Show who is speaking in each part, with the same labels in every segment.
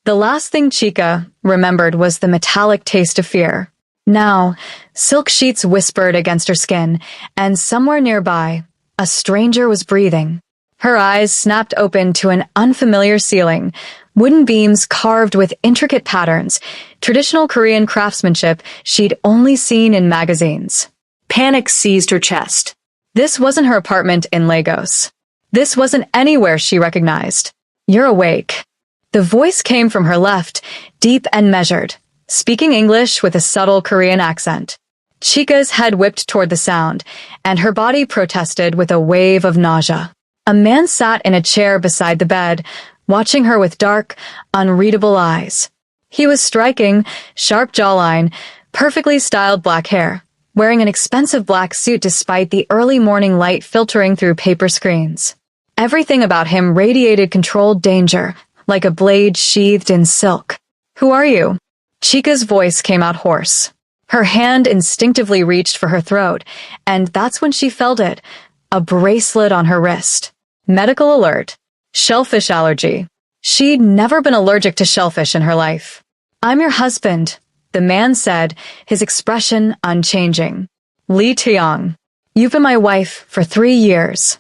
Speaker 1: The last thing Chica remembered was the metallic taste of fear. Now, silk sheets whispered against her skin, and somewhere nearby, a stranger was breathing. Her eyes snapped open to an unfamiliar ceiling, wooden beams carved with intricate patterns, traditional Korean craftsmanship she'd only seen in magazines. Panic seized her chest. This wasn't her apartment in Lagos. This wasn't anywhere she recognized. "You're awake." The voice came from her left, deep and measured, speaking English with a subtle Korean accent. Chica's head whipped toward the sound, and her body protested with a wave of nausea. A man sat in a chair beside the bed, watching her with dark, unreadable eyes. He was striking, sharp jawline, perfectly styled black hair, wearing an expensive black suit despite the early morning light filtering through paper screens. Everything about him radiated controlled danger, like a blade sheathed in silk. "Who are you?" Chica's voice came out hoarse. Her hand instinctively reached for her throat, and that's when she felt it, a bracelet on her wrist. Medical alert. Shellfish allergy. She'd never been allergic to shellfish in her life. "I'm your husband," the man said, his expression unchanging. "Lee Taeyong. You've been my wife for 3 years."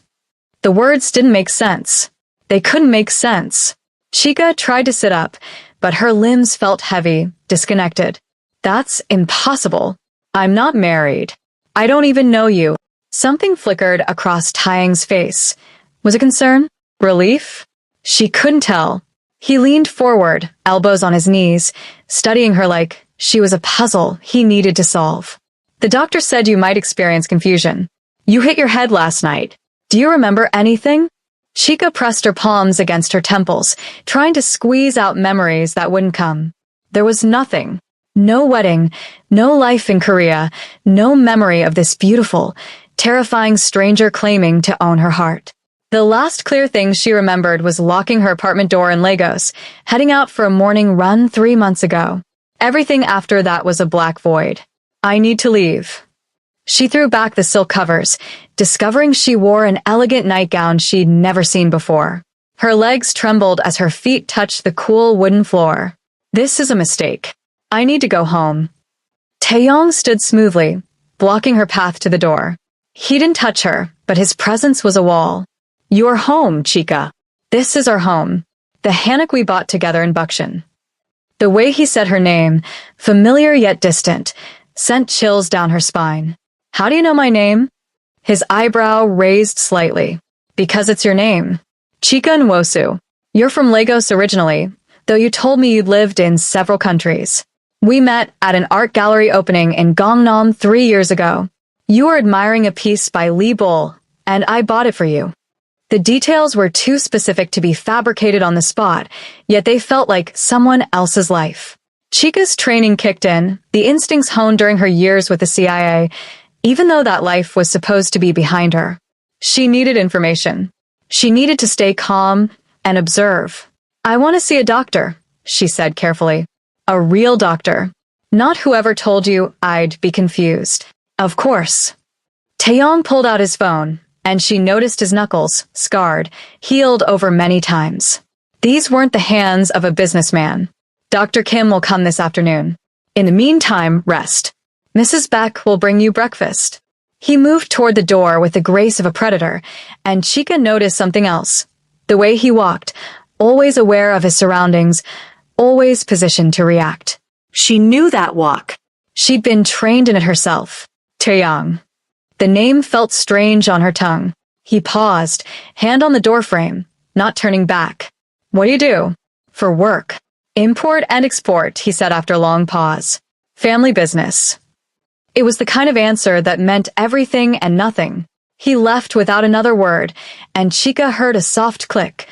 Speaker 1: The words didn't make sense. They couldn't make sense. Chica tried to sit up, but her limbs felt heavy, disconnected. "That's impossible. I'm not married. I don't even know you." Something flickered across Taeyang's face. Was it concern? Relief? She couldn't tell. He leaned forward, elbows on his knees, studying her like she was a puzzle he needed to solve. "The doctor said you might experience confusion. You hit your head last night. Do you remember anything?" Chica pressed her palms against her temples, trying to squeeze out memories that wouldn't come. There was nothing. No wedding, no life in Korea, no memory of this beautiful, terrifying stranger claiming to own her heart. The last clear thing she remembered was locking her apartment door in Lagos, heading out for a morning run 3 months ago. Everything after that was a black void. "I need to leave." She threw back the silk covers, discovering she wore an elegant nightgown she'd never seen before. Her legs trembled as her feet touched the cool wooden floor. "This is a mistake. I need to go home." Taeyong stood smoothly, blocking her path to the door. He didn't touch her, but his presence was a wall. "You're home, Chica. This is our home. The hammock we bought together in Buckshin." The way he said her name, familiar yet distant, sent chills down her spine. "How do you know my name?" His eyebrow raised slightly. "Because it's your name. Chica Nwosu. You're from Lagos originally, though you told me you'd lived in several countries. We met at an art gallery opening in Gangnam 3 years ago. You were admiring a piece by Lee Bull, and I bought it for you." The details were too specific to be fabricated on the spot, yet they felt like someone else's life. Chica's training kicked in, the instincts honed during her years with the CIA, even though that life was supposed to be behind her. She needed information. She needed to stay calm and observe. "I want to see a doctor," she said carefully. "A real doctor. Not whoever told you I'd be confused." "Of course." Taeyong pulled out his phone, and she noticed his knuckles, scarred, healed over many times. These weren't the hands of a businessman. "Dr. Kim will come this afternoon. In the meantime, rest. Mrs. Beck will bring you breakfast." He moved toward the door with the grace of a predator, and Chica noticed something else. The way he walked, always aware of his surroundings, always positioned to react. She knew that walk. She'd been trained in it herself. Taeyong. The name felt strange on her tongue. He paused, hand on the doorframe, not turning back. "What do you do?" "For work." "Import and export," he said after a long pause. "Family business." It was the kind of answer that meant everything and nothing. He left without another word, and Chica heard a soft click,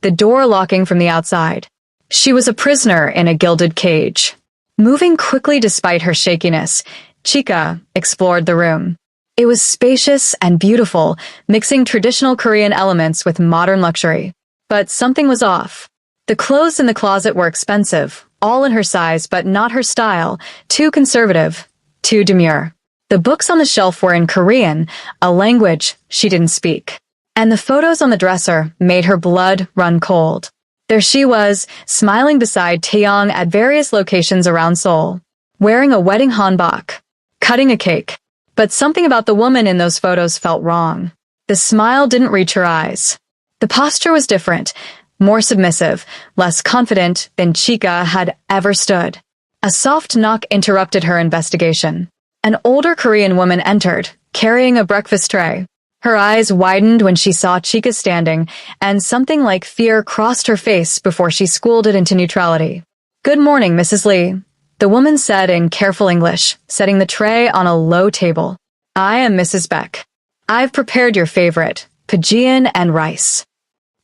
Speaker 1: the door locking from the outside. She was a prisoner in a gilded cage. Moving quickly despite her shakiness, Chica explored the room. It was spacious and beautiful, mixing traditional Korean elements with modern luxury. But something was off. The clothes in the closet were expensive, all in her size but not her style, too conservative, too demure. The books on the shelf were in Korean, a language she didn't speak. And the photos on the dresser made her blood run cold. There she was, smiling beside Taeyong at various locations around Seoul, wearing a wedding hanbok, cutting a cake. But something about the woman in those photos felt wrong. The smile didn't reach her eyes. The posture was different, more submissive, less confident than Chika had ever stood. A soft knock interrupted her investigation. An older Korean woman entered, carrying a breakfast tray. Her eyes widened when she saw Chika standing, and something like fear crossed her face before she schooled it into neutrality. "Good morning, Mrs. Lee," the woman said in careful English, setting the tray on a low table. "I am Mrs. Beck. I've prepared your favorite, Pajeon and rice."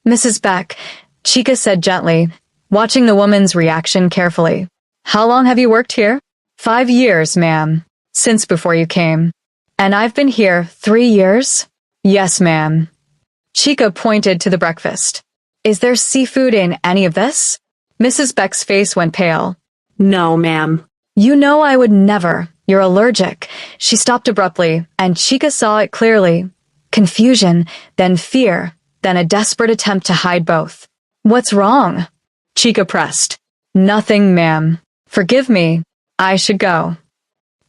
Speaker 1: "Mrs. Beck," Chika said gently, watching the woman's reaction carefully. "How long have you worked here?" "5 years, ma'am. Since before you came." "And I've been here 3 years?" "Yes, ma'am." Chika pointed to the breakfast. "Is there seafood in any of this?" Mrs. Beck's face went pale.
Speaker 2: "No, ma'am."
Speaker 1: "You know I would never. You're allergic." She stopped abruptly, and Chika saw it clearly. Confusion, then fear, then a desperate attempt to hide both. "What's wrong?" Chika pressed. "Nothing, ma'am. Forgive me. I should go."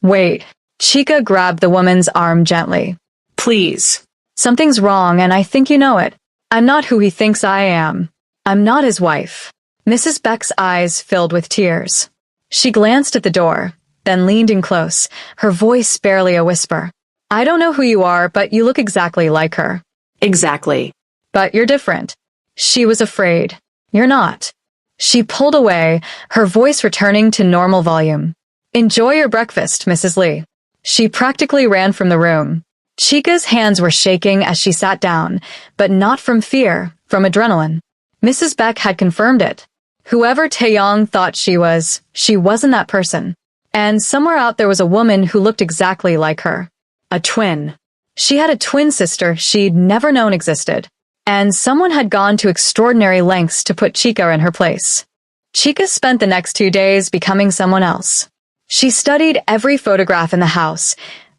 Speaker 1: "Wait." Chika grabbed the woman's arm gently.
Speaker 2: "Please."
Speaker 1: "Something's wrong, and I think you know it. I'm not who he thinks I am. I'm not his wife." Mrs. Beck's eyes filled with tears. She glanced at the door, then leaned in close, her voice barely a whisper. "I don't know who you are, but you look exactly like her."
Speaker 2: "Exactly."
Speaker 1: "But you're different." She was afraid. "You're not." She pulled away, her voice returning to normal volume. "Enjoy your breakfast, Mrs. Lee." She practically ran from the room. Chika's hands were shaking as she sat down, but not from fear, from adrenaline. Mrs. Beck had confirmed it. Whoever Taeyong thought she wasn't that person. And somewhere out there was a woman who looked exactly like her. A twin. She had a twin sister she'd never known existed. And someone had gone to extraordinary lengths to put Chika in her place. Chika spent the next 2 days becoming someone else. She studied every photograph in the house,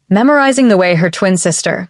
Speaker 1: memorizing the way her twin sister,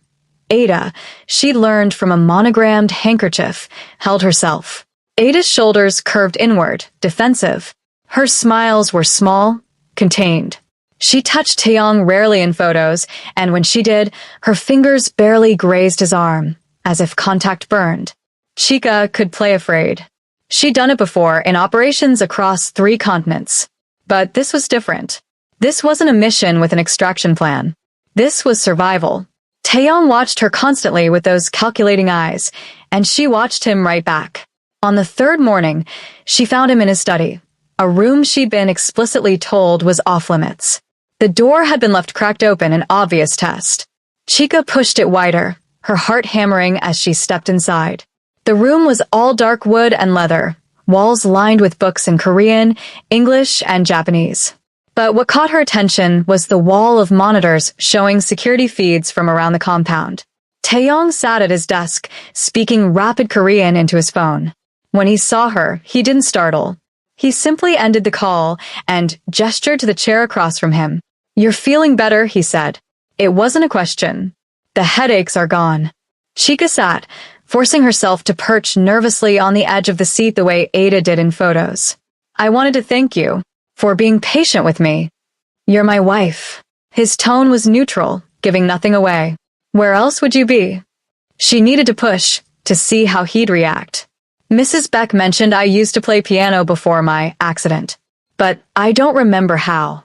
Speaker 1: Ada, she'd learned from a monogrammed handkerchief, held herself. Ada's shoulders curved inward, defensive. Her smiles were small, contained. She touched Taeyong rarely in photos, and when she did, her fingers barely grazed his arm, as if contact burned. Chika could play afraid. She'd done it before in operations across 3 continents. But this was different. This wasn't a mission with an extraction plan. This was survival. Taeyong watched her constantly with those calculating eyes, and she watched him right back. On the 3rd morning, she found him in his study, a room she'd been explicitly told was off-limits. The door had been left cracked open, an obvious test. Chika pushed it wider, her heart hammering as she stepped inside. The room was all dark wood and leather, walls lined with books in Korean, English, and Japanese. But what caught her attention was the wall of monitors showing security feeds from around the compound. Taeyong sat at his desk, speaking rapid Korean into his phone. When he saw her, he didn't startle. He simply ended the call and gestured to the chair across from him. "You're feeling better," he said. It wasn't a question. "The headaches are gone." Chika sat, forcing herself to perch nervously on the edge of the seat the way Ada did in photos. "I wanted to thank you for being patient with me. You're my wife." His tone was neutral, giving nothing away. "Where else would you be?" She needed to push, to see how he'd react. "Mrs. Beck mentioned I used to play piano before my accident, but I don't remember how."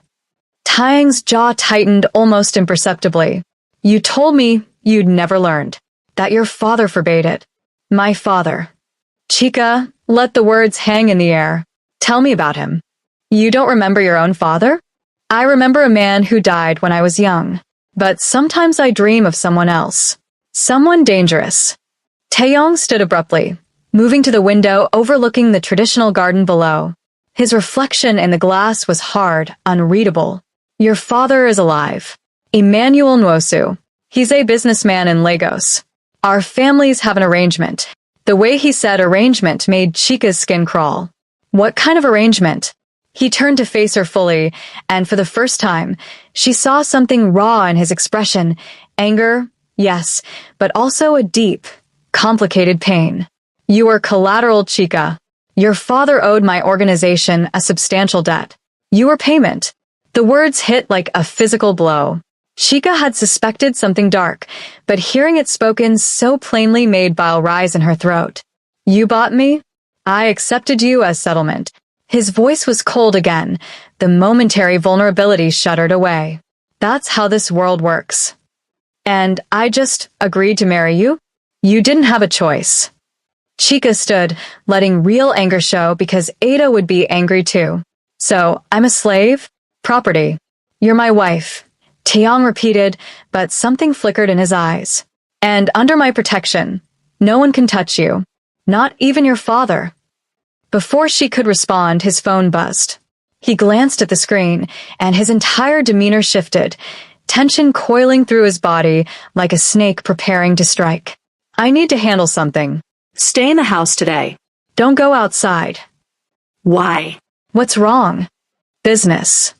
Speaker 1: Taeyong's jaw tightened almost imperceptibly. "You told me you'd never learned, that your father forbade it." "My father." Chika let the words hang in the air. "Tell me about him." "You don't remember your own father?" "I remember a man who died when I was young, but sometimes I dream of someone else. Someone dangerous." Taeyong stood abruptly, moving to the window overlooking the traditional garden below. His reflection in the glass was hard, unreadable. "Your father is alive. Emmanuel Nwosu. He's a businessman in Lagos. Our families have an arrangement." The way he said arrangement made Chika's skin crawl. "What kind of arrangement?" He turned to face her fully, and for the first time, she saw something raw in his expression. Anger, yes, but also a deep, complicated pain. "You were collateral, Chika. Your father owed my organization a substantial debt. You were payment. The words hit like a physical blow. Chica had suspected something dark, but hearing it spoken so plainly made bile rise in her throat. You bought me? I accepted you as settlement. His voice was cold again. The momentary vulnerability shuddered away. That's how this world works. And I just agreed to marry you? You didn't have a choice. Chica stood, letting real anger show because Ada would be angry too. So, I'm a slave? Property. You're my wife. Taeyong repeated, but something flickered in his eyes. And under my protection. No one can touch you. Not even your father. Before she could respond, his phone buzzed. He glanced at the screen, and his entire demeanor shifted, tension coiling through his body like a snake preparing to strike. I need to handle something.
Speaker 2: Stay in the house today.
Speaker 1: Don't go outside.
Speaker 2: Why?
Speaker 1: What's wrong? Business.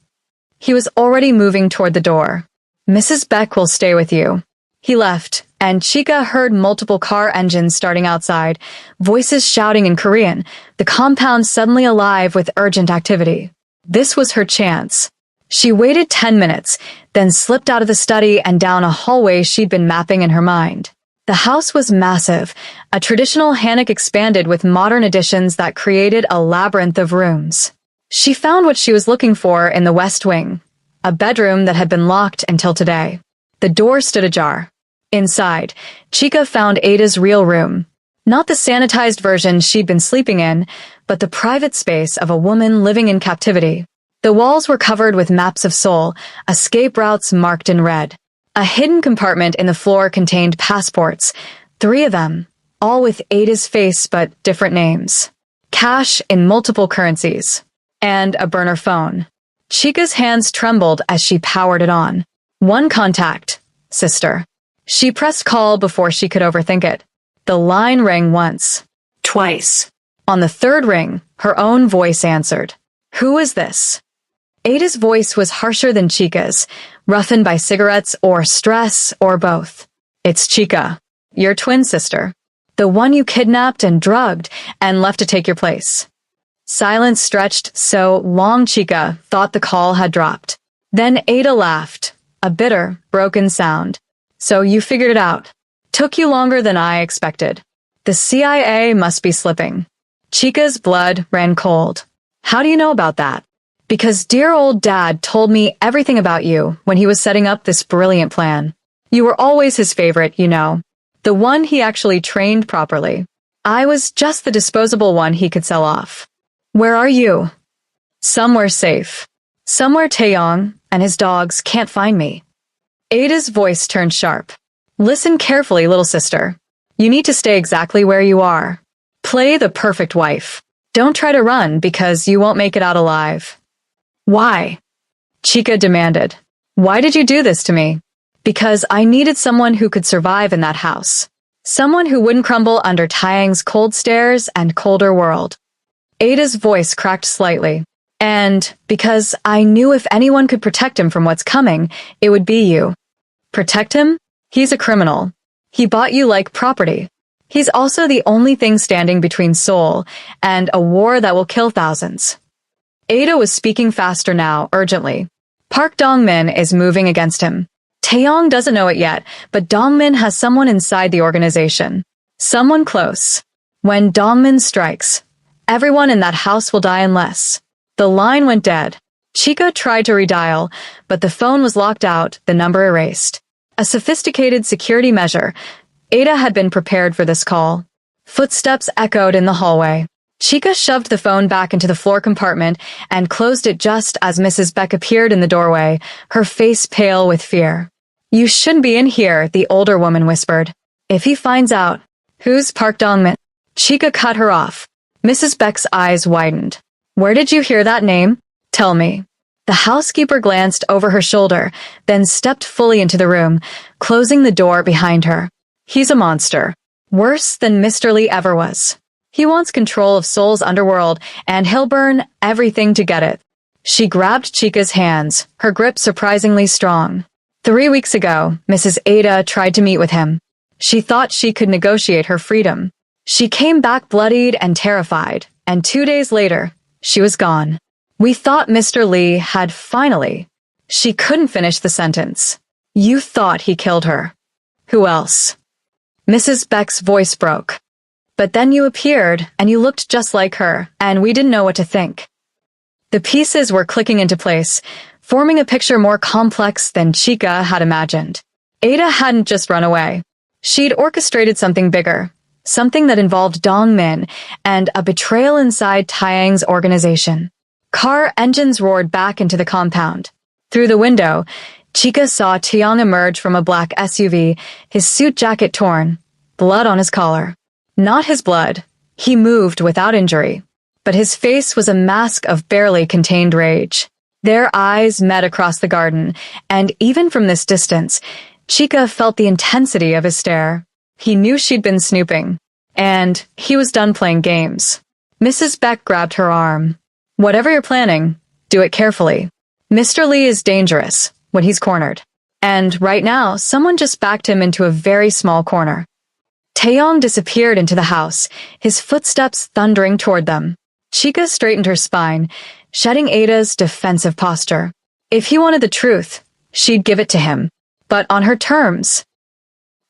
Speaker 1: He was already moving toward the door. Mrs. Beck will stay with you. He left, and Chica heard multiple car engines starting outside, voices shouting in Korean, the compound suddenly alive with urgent activity. This was her chance. She waited 10 minutes, then slipped out of the study and down a hallway she'd been mapping in her mind. The house was massive, a traditional Hanok expanded with modern additions that created a labyrinth of rooms. She found what she was looking for in the west wing, a bedroom that had been locked until today. The door stood ajar. Inside, Chica found Ada's real room. Not the sanitized version she'd been sleeping in, but the private space of a woman living in captivity. The walls were covered with maps of Seoul, escape routes marked in red. A hidden compartment in the floor contained passports, 3 of them, all with Ada's face but different names. Cash in multiple currencies. And a burner phone. Chica's hands trembled as she powered it on. One contact. Sister. She pressed call before she could overthink it. The line rang once.
Speaker 2: Twice.
Speaker 1: On the 3rd ring, her own voice answered. Who is this? Ada's voice was harsher than Chica's, roughened by cigarettes or stress or both. It's Chica, your twin sister. The one you kidnapped and drugged and left to take your place. Silence stretched so long Chica thought the call had dropped. Then Ada laughed, a bitter, broken sound. So you figured it out. Took you longer than I expected. The CIA must be slipping. Chica's blood ran cold. How do you know about that? Because dear old dad told me everything about you when he was setting up this brilliant plan. You were always his favorite, you know. The one he actually trained properly. I was just the disposable one he could sell off. Where are you? Somewhere safe. Somewhere Taeyong and his dogs can't find me. Ada's voice turned sharp. Listen carefully, little sister. You need to stay exactly where you are. Play the perfect wife. Don't try to run because you won't make it out alive. Why? Chica demanded. Why did you do this to me? Because I needed someone who could survive in that house. Someone who wouldn't crumble under Taeyang's cold stares and colder world. Ada's voice cracked slightly. And because I knew if anyone could protect him from what's coming, it would be you. Protect him? He's a criminal. He bought you like property. He's also the only thing standing between Seoul and a war that will kill thousands. Ada was speaking faster now, urgently. Park Dongmin is moving against him. Taeyong doesn't know it yet, but Dongmin has someone inside the organization. Someone close. When Dongmin strikes, everyone in that house will die unless. The line went dead. Chica tried to redial, but the phone was locked out, the number erased. A sophisticated security measure. Ada had been prepared for this call. Footsteps echoed in the hallway. Chica shoved the phone back into the floor compartment and closed it just as Mrs. Beck appeared in the doorway, her face pale with fear. You shouldn't be in here, the older woman whispered. If he finds out, who's Park Dongmin? Chica cut her off. Mrs. Beck's eyes widened. Where did you hear that name? Tell me. The housekeeper glanced over her shoulder, then stepped fully into the room, closing the door behind her. He's a monster. Worse than Mr. Lee ever was. He wants control of Seoul's underworld, and he'll burn everything to get it. She grabbed Chica's hands, her grip surprisingly strong. 3 weeks ago, Mrs. Ada tried to meet with him. She thought she could negotiate her freedom. She came back bloodied and terrified, and 2 days later, she was gone. We thought Mr. Lee had finally. She couldn't finish the sentence. You thought he killed her. Who else? Mrs. Beck's voice broke. But then you appeared, and you looked just like her, and we didn't know what to think. The pieces were clicking into place, forming a picture more complex than Chica had imagined. Ada hadn't just run away. She'd orchestrated something bigger, something that involved Dong Min and a betrayal inside Taeyang's organization. Car engines roared back into the compound. Through the window, Chica saw Taeyang emerge from a black SUV, his suit jacket torn, blood on his collar. Not his blood. He moved without injury. But his face was a mask of barely contained rage. Their eyes met across the garden, and even from this distance, Chica felt the intensity of his stare. He knew she'd been snooping, and he was done playing games. Mrs. Beck grabbed her arm. Whatever you're planning, do it carefully. Mr. Lee is dangerous when he's cornered. And right now, someone just backed him into a very small corner. Taeyang disappeared into the house, his footsteps thundering toward them. Chica straightened her spine, shedding Ada's defensive posture. If he wanted the truth, she'd give it to him, but on her terms.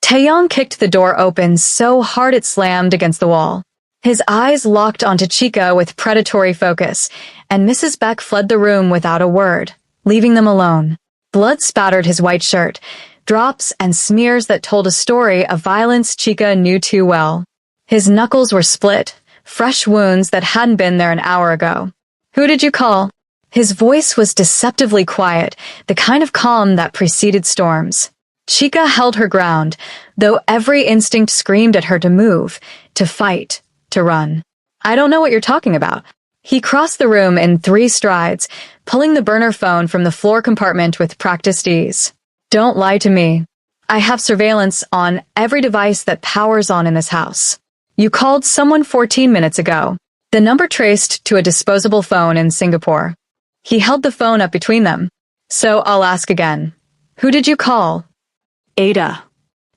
Speaker 1: Taeyang kicked the door open so hard it slammed against the wall. His eyes locked onto Chica with predatory focus, and Mrs. Beck fled the room without a word, leaving them alone. Blood spattered his white shirt, drops and smears that told a story of violence Chica knew too well. His knuckles were split, fresh wounds that hadn't been there an hour ago. Who did you call? His voice was deceptively quiet, the kind of calm that preceded storms. Chica held her ground, though every instinct screamed at her to move, to fight, to run. I don't know what you're talking about. He crossed the room in 3 strides, pulling the burner phone from the floor compartment with practiced ease. Don't lie to me. I have surveillance on every device that powers on in this house. You called someone 14 minutes ago. The number traced to a disposable phone in Singapore. He held the phone up between them. So I'll ask again. Who did you call?
Speaker 2: Ada.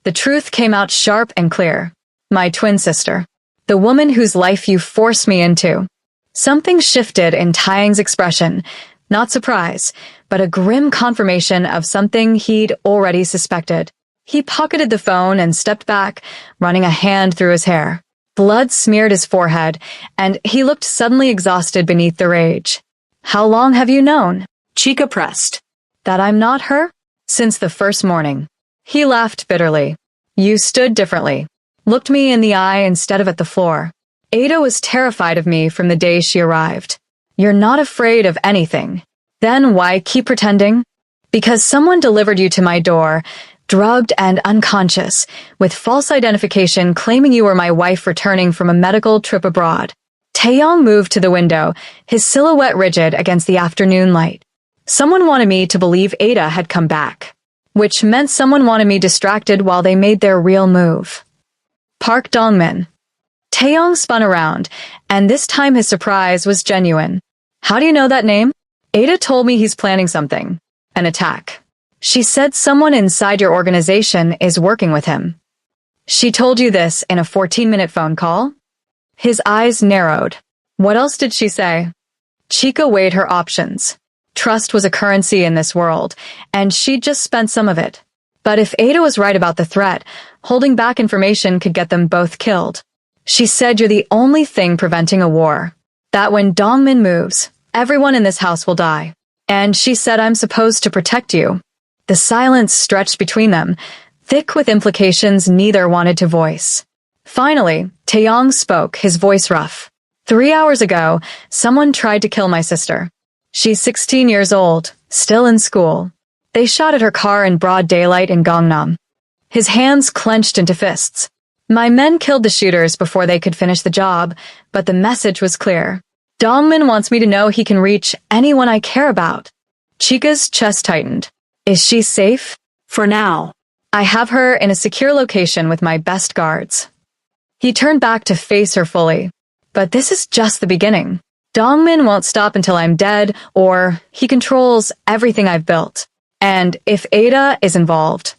Speaker 1: The truth came out sharp and clear. My twin sister. The woman whose life you forced me into. Something shifted in Taeyang's expression. Not surprise, but a grim confirmation of something he'd already suspected. He pocketed the phone and stepped back, running a hand through his hair. Blood smeared his forehead, and he looked suddenly exhausted beneath the rage. How long have you known?
Speaker 2: Chica pressed.
Speaker 1: That I'm not her? Since the first morning. He laughed bitterly. You stood differently. Looked me in the eye instead of at the floor. Ada was terrified of me from the day she arrived. You're not afraid of anything. Then why keep pretending? Because someone delivered you to my door, drugged and unconscious, with false identification claiming you were my wife returning from a medical trip abroad. Taeyang moved to the window, his silhouette rigid against the afternoon light. Someone wanted me to believe Ada had come back, which meant someone wanted me distracted while they made their real move. Park Dongmin. Taeyang spun around, and this time his surprise was genuine. How do you know that name? Ada told me he's planning something. An attack. She said someone inside your organization is working with him. She told you this in a 14-minute phone call? His eyes narrowed. What else did she say? Chica weighed her options. Trust was a currency in this world, and she'd just spent some of it. But if Ada was right about the threat, holding back information could get them both killed. She said you're the only thing preventing a war. That when Dongmin moves, everyone in this house will die. And she said I'm supposed to protect you. The silence stretched between them, thick with implications neither wanted to voice. Finally, Taeyang spoke, his voice rough. 3 hours ago, someone tried to kill my sister. She's 16 years old, still in school. They shot at her car in broad daylight in Gangnam. His hands clenched into fists. My men killed the shooters before they could finish the job, but the message was clear. Dongmin wants me to know he can reach anyone I care about. Chica's chest tightened. Is she safe?
Speaker 2: For now.
Speaker 1: I have her in a secure location with my best guards. He turned back to face her fully. But this is just the beginning. Dongmin won't stop until I'm dead, or he controls everything I've built. And if Ada is involved.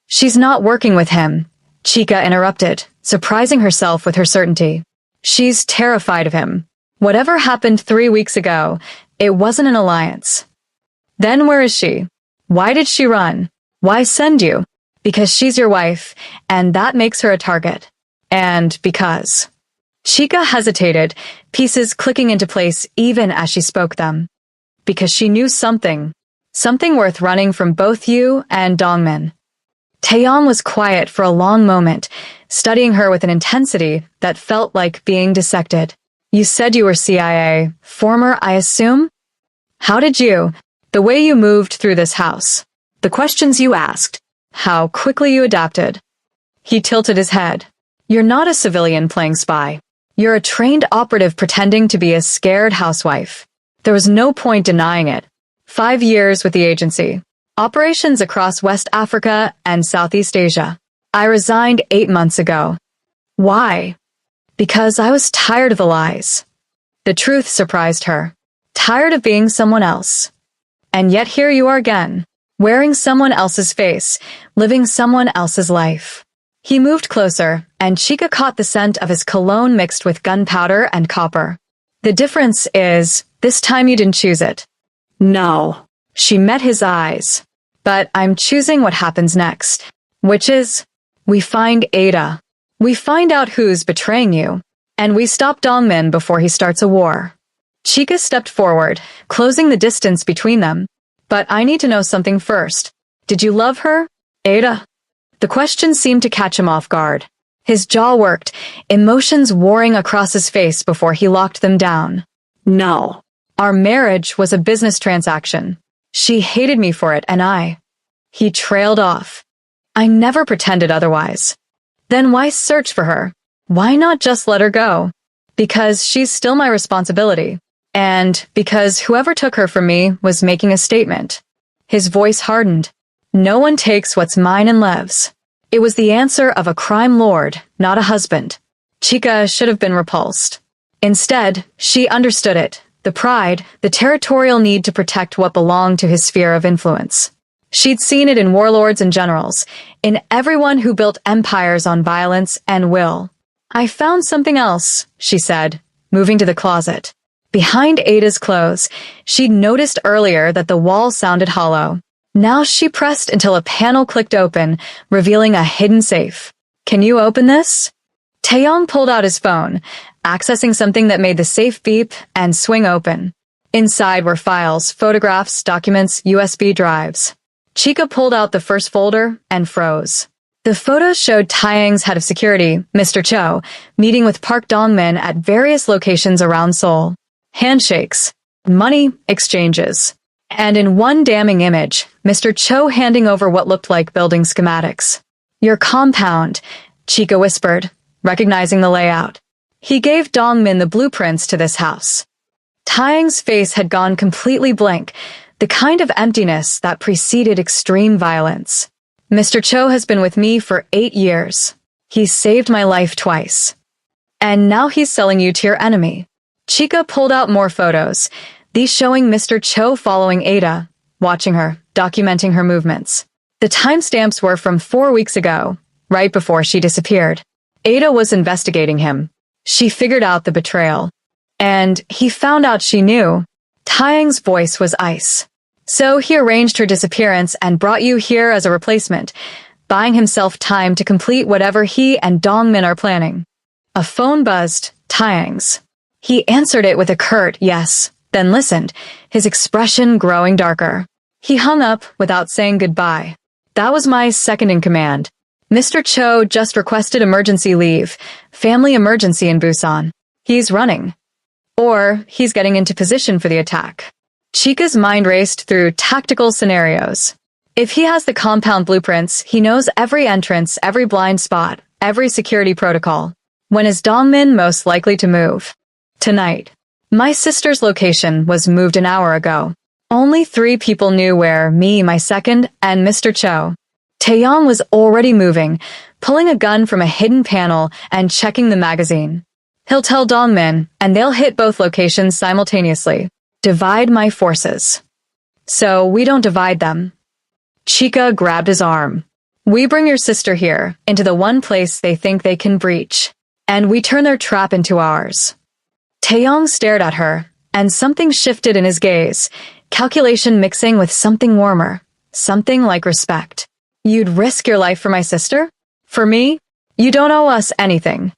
Speaker 1: She's not working with him, Chica interrupted, surprising herself with her certainty. She's terrified of him. Whatever happened 3 weeks ago, it wasn't an alliance. Then where is she? Why did she run? Why send you? Because she's your wife, and that makes her a target. And because. Chica hesitated, pieces clicking into place even as she spoke them. Because she knew something worth running from both you and Dongmin. Taeyong was quiet for a long moment, studying her with an intensity that felt like being dissected. You said you were CIA, former, I assume? How did you? The way you moved through this house.
Speaker 2: The questions you asked.
Speaker 1: How quickly you adapted. He tilted his head. You're not a civilian playing spy. You're a trained operative pretending to be a scared housewife. There was no point denying it. 5 years with the agency. Operations across West Africa and Southeast Asia. I resigned 8 months ago. Why? Because I was tired of the lies. The truth surprised her. Tired of being someone else. And yet here you are again, wearing someone else's face, living someone else's life. He moved closer, and Chica caught the scent of his cologne mixed with gunpowder and copper. The difference is, this time you didn't choose it.
Speaker 2: No.
Speaker 1: She met his eyes. But I'm choosing what happens next, which is, we find Ada. We find out who's betraying you, and we stop Dongmin before he starts a war. Chica stepped forward, closing the distance between them. But I need to know something first. Did you love her, Ada? The question seemed to catch him off guard. His jaw worked, emotions warring across his face before he locked them down.
Speaker 2: No.
Speaker 1: Our marriage was a business transaction. She hated me for it, and I. He trailed off. I never pretended otherwise. Then why search for her? Why not just let her go? Because she's still my responsibility. And because whoever took her from me was making a statement. His voice hardened. No one takes what's mine and Lev's. It was the answer of a crime lord, not a husband. Chica should have been repulsed. Instead, she understood it. The pride, the territorial need to protect what belonged to his sphere of influence. She'd seen it in warlords and generals, in everyone who built empires on violence and will. I found something else, she said, moving to the closet. Behind Ada's clothes, she'd noticed earlier that the wall sounded hollow. Now she pressed until a panel clicked open, revealing a hidden safe. Can you open this? Taeyong pulled out his phone, accessing something that made the safe beep and swing open. Inside were files, photographs, documents, USB drives. Chica pulled out the first folder and froze. The photos showed Taeyang's head of security, Mr. Cho, meeting with Park Dongmin at various locations around Seoul. Handshakes, money exchanges, and in one damning image, Mr. Cho handing over what looked like building schematics. Your compound, Chica whispered, recognizing the layout. He gave Dongmin the blueprints to this house. Taeyang's face had gone completely blank, the kind of emptiness that preceded extreme violence. Mr. Cho has been with me for 8 years. He saved my life twice. And now he's selling you to your enemy. Chica pulled out more photos, these showing Mr. Cho following Ada, watching her, documenting her movements. The timestamps were from 4 weeks ago, right before she disappeared. Ada was investigating him. She figured out the betrayal. And he found out she knew. Taeyang's voice was ice. So he arranged her disappearance and brought you here as a replacement, buying himself time to complete whatever he and Dongmin are planning. A phone buzzed, Taeyang's. He answered it with a curt yes, then listened, his expression growing darker. He hung up without saying goodbye. That was my second in command. Mr. Cho just requested emergency leave, family emergency in Busan. He's running. Or he's getting into position for the attack. Chica's mind raced through tactical scenarios. If he has the compound blueprints, he knows every entrance, every blind spot, every security protocol. When is Dongmin most likely to move? Tonight. My sister's location was moved an hour ago. Only 3 people knew where, me, my second, and Mr. Cho. Taeyong was already moving, pulling a gun from a hidden panel and checking the magazine. He'll tell Dongmin, and they'll hit both locations simultaneously. Divide my forces. So we don't divide them. Chica grabbed his arm. We bring your sister here, into the one place they think they can breach. And we turn their trap into ours. Taeyong stared at her, and something shifted in his gaze, calculation mixing with something warmer, something like respect. You'd risk your life for my sister? For me? You don't owe us anything.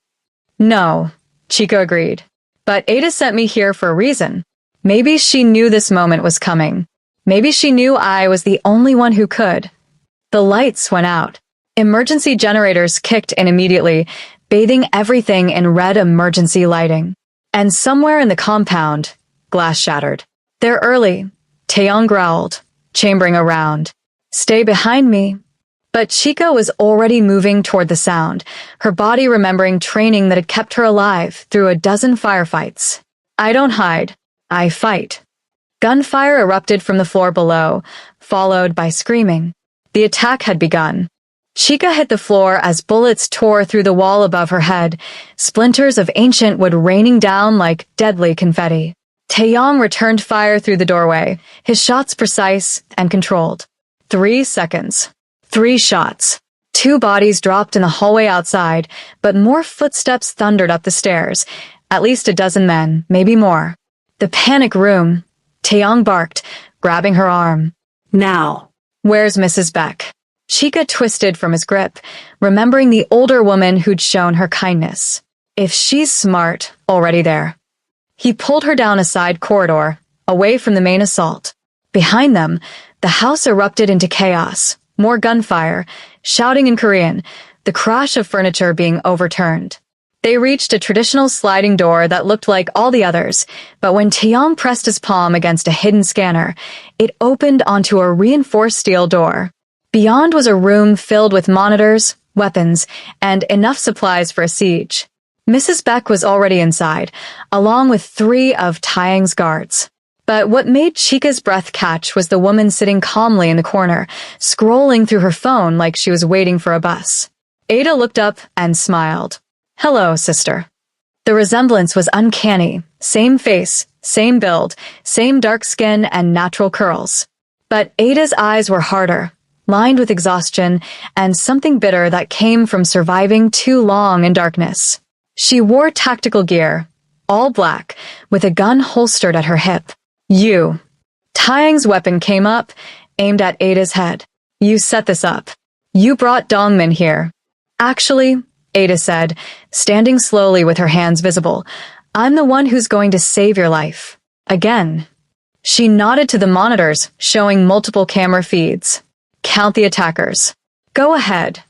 Speaker 1: No, Chica agreed. But Ada sent me here for a reason. Maybe she knew this moment was coming. Maybe she knew I was the only one who could. The lights went out. Emergency generators kicked in immediately, bathing everything in red emergency lighting. And somewhere in the compound, glass shattered. They're early, Taeyong growled, chambering around. Stay behind me. But Chica was already moving toward the sound, her body remembering training that had kept her alive through a dozen firefights. I don't hide. I fight. Gunfire erupted from the floor below, followed by screaming. The attack had begun. Chica hit the floor as bullets tore through the wall above her head, splinters of ancient wood raining down like deadly confetti. Taeyong returned fire through the doorway, his shots precise and controlled. 3 seconds. 3 shots. 2 bodies dropped in the hallway outside, but more footsteps thundered up the stairs. At least a dozen men, maybe more. The panic room. Taeyong barked, grabbing her arm.
Speaker 2: Now.
Speaker 1: Where's Mrs. Beck? Chica twisted from his grip, remembering the older woman who'd shown her kindness. If she's smart, already there. He pulled her down a side corridor, away from the main assault. Behind them, the house erupted into chaos. More gunfire, shouting in Korean, the crash of furniture being overturned. They reached a traditional sliding door that looked like all the others, but when Taeyong pressed his palm against a hidden scanner, it opened onto a reinforced steel door. Beyond was a room filled with monitors, weapons, and enough supplies for a siege. Mrs. Beck was already inside, along with 3 of Taeyong's guards. But what made Chica's breath catch was the woman sitting calmly in the corner, scrolling through her phone like she was waiting for a bus. Ada looked up and smiled. Hello, sister. The resemblance was uncanny. Same face, same build, same dark skin and natural curls. But Ada's eyes were harder, lined with exhaustion and something bitter that came from surviving too long in darkness. She wore tactical gear, all black, with a gun holstered at her hip. You. Taeyong's weapon came up, aimed at Ada's head. You set this up. You brought Dongmin here. Actually, Ada said, standing slowly with her hands visible, I'm the one who's going to save your life. Again. She nodded to the monitors, showing multiple camera feeds. Count the attackers. Go ahead.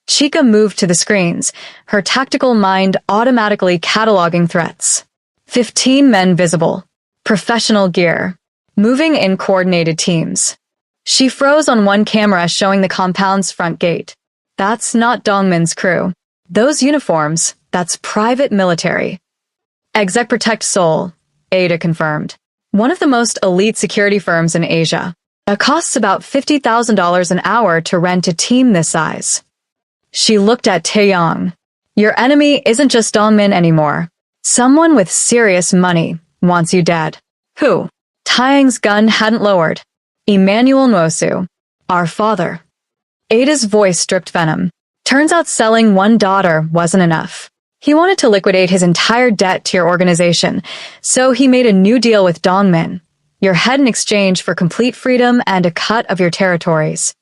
Speaker 1: Chica moved to the screens, her tactical mind automatically cataloging threats. 15 men visible. Professional gear. Moving in coordinated teams. She froze on one camera showing the compound's front gate. That's not Dongmin's crew. Those uniforms, that's private military. Exec Protect Seoul, Ada confirmed. One of the most elite security firms in Asia. It costs about $50,000 an hour to rent a team this size. She looked at Taeyong. Your enemy isn't just Dongmin anymore. Someone with serious money wants you dead. Who? Taeyong's gun hadn't lowered. Emmanuel Nwosu. Our father. Ada's voice dripped venom. Turns out selling one daughter wasn't enough. He wanted to liquidate his entire debt to your organization, so he made a new deal with Dongmin. Your head in exchange for complete freedom and a cut of your territories.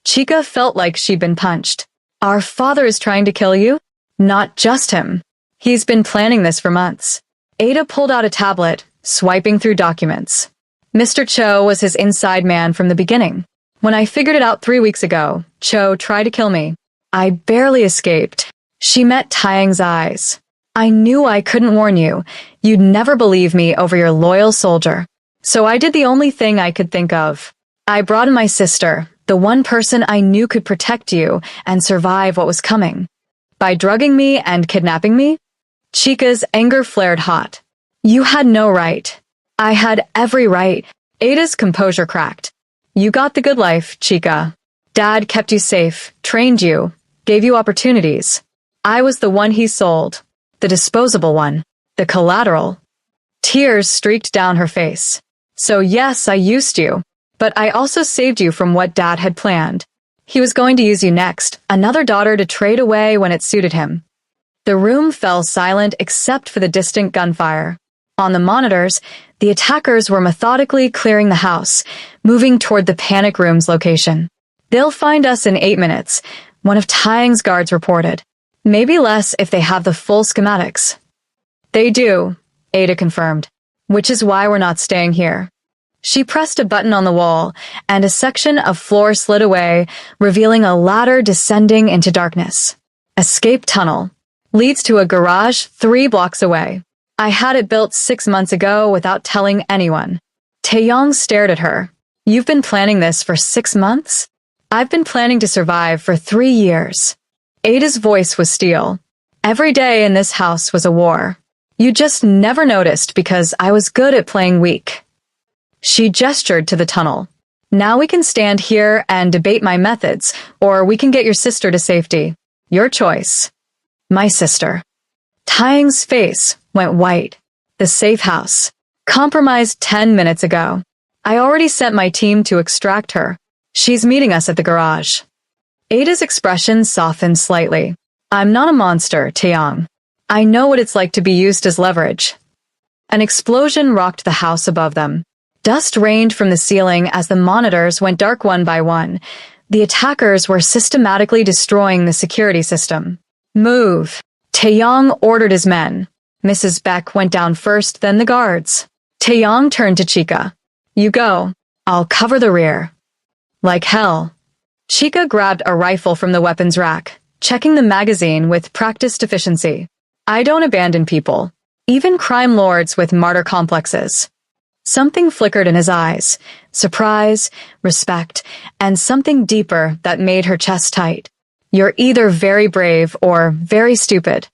Speaker 1: Chica felt like she'd been punched. Our father is trying to kill you? Not just him. He's been planning this for months. Ada pulled out a tablet, swiping through documents. Mr. Cho was his inside man from the beginning. When I figured it out 3 weeks ago, Cho tried to kill me. I barely escaped. She met Taeyong's eyes. I knew I couldn't warn you. You'd never believe me over your loyal soldier. So I did the only thing I could think of. I brought in my sister, the one person I knew could protect you and survive what was coming. By drugging me and kidnapping me? Chica's anger flared hot. You had no right. I had every right. Ada's composure cracked. You got the good life, Chica. Dad kept you safe, trained you, gave you opportunities. I was the one he sold. The disposable one. The collateral. Tears streaked down her face. So yes, I used you. But I also saved you from what Dad had planned. He was going to use you next, another daughter to trade away when it suited him. The room fell silent except for the distant gunfire. On the monitors, the attackers were methodically clearing the house, moving toward the panic room's location. "They'll find us in 8 minutes," one of Taiyang's guards reported. "Maybe less if they have the full schematics." "They do," Ada confirmed, "which is why we're not staying here." She pressed a button on the wall, and a section of floor slid away, revealing a ladder descending into darkness. "Escape tunnel. Leads to a garage 3 blocks away. I had it built 6 months ago without telling anyone." Taeyong stared at her. "You've been planning this for 6 months? I've been planning to survive for 3 years." Ada's voice was steel. "Every day in this house was a war. You just never noticed because I was good at playing weak." She gestured to the tunnel. "Now we can stand here and debate my methods, or we can get your sister to safety. Your choice." "My sister." Taiyang's face went white. "The safe house. Compromised 10 minutes ago. I already sent my team to extract her. She's meeting us at the garage." Ada's expression softened slightly. "I'm not a monster, Taeyong. I know what it's like to be used as leverage." An explosion rocked the house above them. Dust rained from the ceiling as the monitors went dark one by one. The attackers were systematically destroying the security system. "Move." Taeyong ordered his men. Mrs. Beck went down first, then the guards. Taeyong turned to Chica. "You go. I'll cover the rear." Like hell. Chica grabbed a rifle from the weapons rack, checking the magazine with practiced efficiency. "I don't abandon people, even crime lords with martyr complexes." Something flickered in his eyes, surprise, respect, and something deeper that made her chest tight. "You're either very brave or very stupid."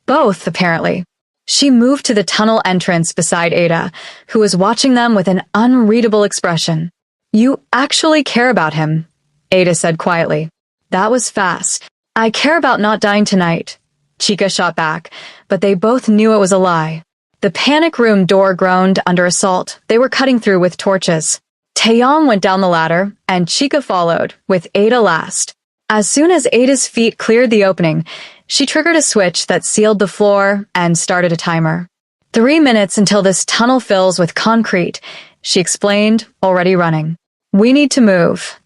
Speaker 1: Both, apparently. She moved to the tunnel entrance beside Ada, who was watching them with an unreadable expression. "You actually care about him," Ada said quietly. "That was fast. I care about not dying tonight," Chica shot back, but they both knew it was a lie. The panic room door groaned under assault. They were cutting through with torches. Taeyong went down the ladder, and Chica followed, with Ada last. As soon as Ada's feet cleared the opening, she triggered a switch that sealed the floor and started a timer. 3 minutes until this tunnel fills with concrete, she explained, already running. "We need to move."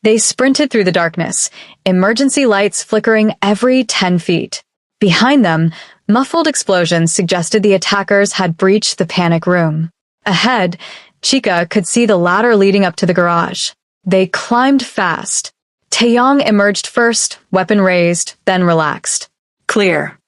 Speaker 1: They sprinted through the darkness, emergency lights flickering every 10 feet. Behind them, muffled explosions suggested the attackers had breached the panic room. Ahead, Chica could see the ladder leading up to the garage. They climbed fast. Taeyong emerged first, weapon raised, then relaxed. "Clear."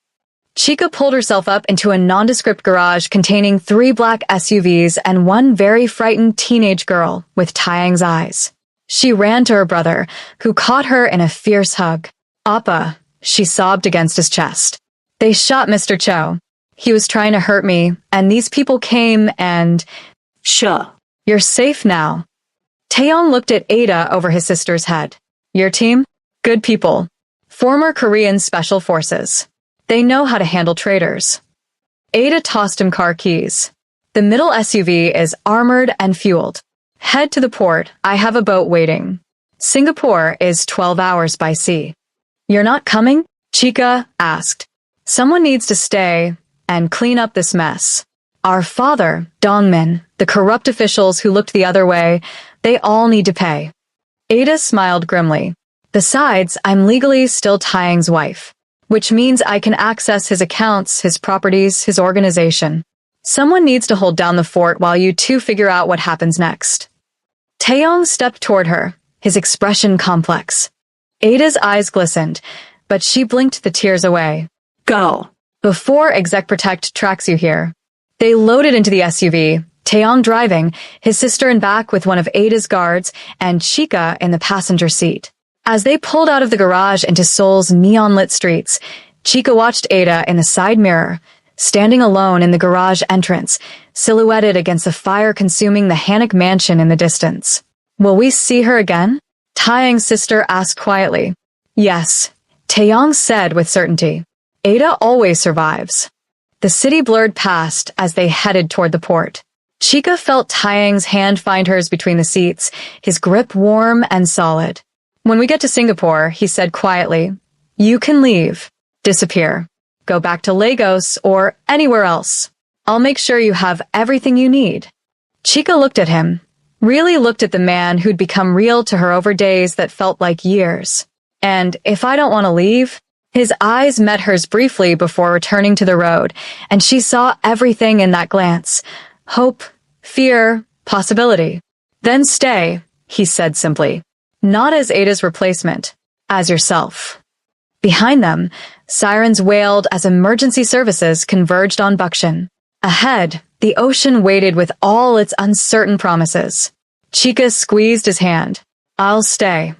Speaker 1: Chica pulled herself up into a nondescript garage containing 3 black SUVs and one very frightened teenage girl with Taeyang's eyes. She ran to her brother, who caught her in a fierce hug. "Appa," she sobbed against his chest. "They shot Mr. Cho. He was trying to hurt me, and these people came and—"
Speaker 2: "Shuh."
Speaker 1: "You're safe now." Taeyong looked at Ada over his sister's head. "Your team? Good people. Former Korean Special Forces. They know how to handle traitors." Ada tossed him car keys. "The middle SUV is armored and fueled. Head to the port. I have a boat waiting. Singapore is 12 hours by sea." "You're not coming?" Chica asked. "Someone needs to stay and clean up this mess. Our father, Dongmin, the corrupt officials who looked the other way, they all need to pay." Ada smiled grimly. "Besides, I'm legally still Taeyang's wife, which means I can access his accounts, his properties, his organization. Someone needs to hold down the fort while you two figure out what happens next." Taeyong stepped toward her, his expression complex. Ada's eyes glistened, but she blinked the tears away.
Speaker 2: "Go."
Speaker 1: "Before Exec Protect tracks you here." They loaded into the SUV, Taeyong driving, his sister in back with one of Ada's guards, and Chica in the passenger seat. As they pulled out of the garage into Seoul's neon-lit streets, Chica watched Ada in the side mirror, standing alone in the garage entrance, silhouetted against the fire consuming the Hanok mansion in the distance. "Will we see her again?" Taeyang's sister asked quietly. "Yes," Taeyong said with certainty. "Ada always survives." The city blurred past as they headed toward the port. Chica felt Taeyang's hand find hers between the seats, his grip warm and solid. "When we get to Singapore," he said quietly, "you can leave, disappear. Go back to Lagos or anywhere else. I'll make sure you have everything you need. Chica looked at him, really looked at the man who'd become real to her over days that felt like years. And if I don't want to leave? His eyes met hers briefly before returning to the road, and she saw everything in that glance. Hope, fear, possibility. Then stay, he said simply. Not as Ada's replacement, as yourself. Behind them, sirens wailed as emergency services converged on Buckshin. Ahead, the ocean waited with all its uncertain promises. Chica squeezed his hand. I'll stay.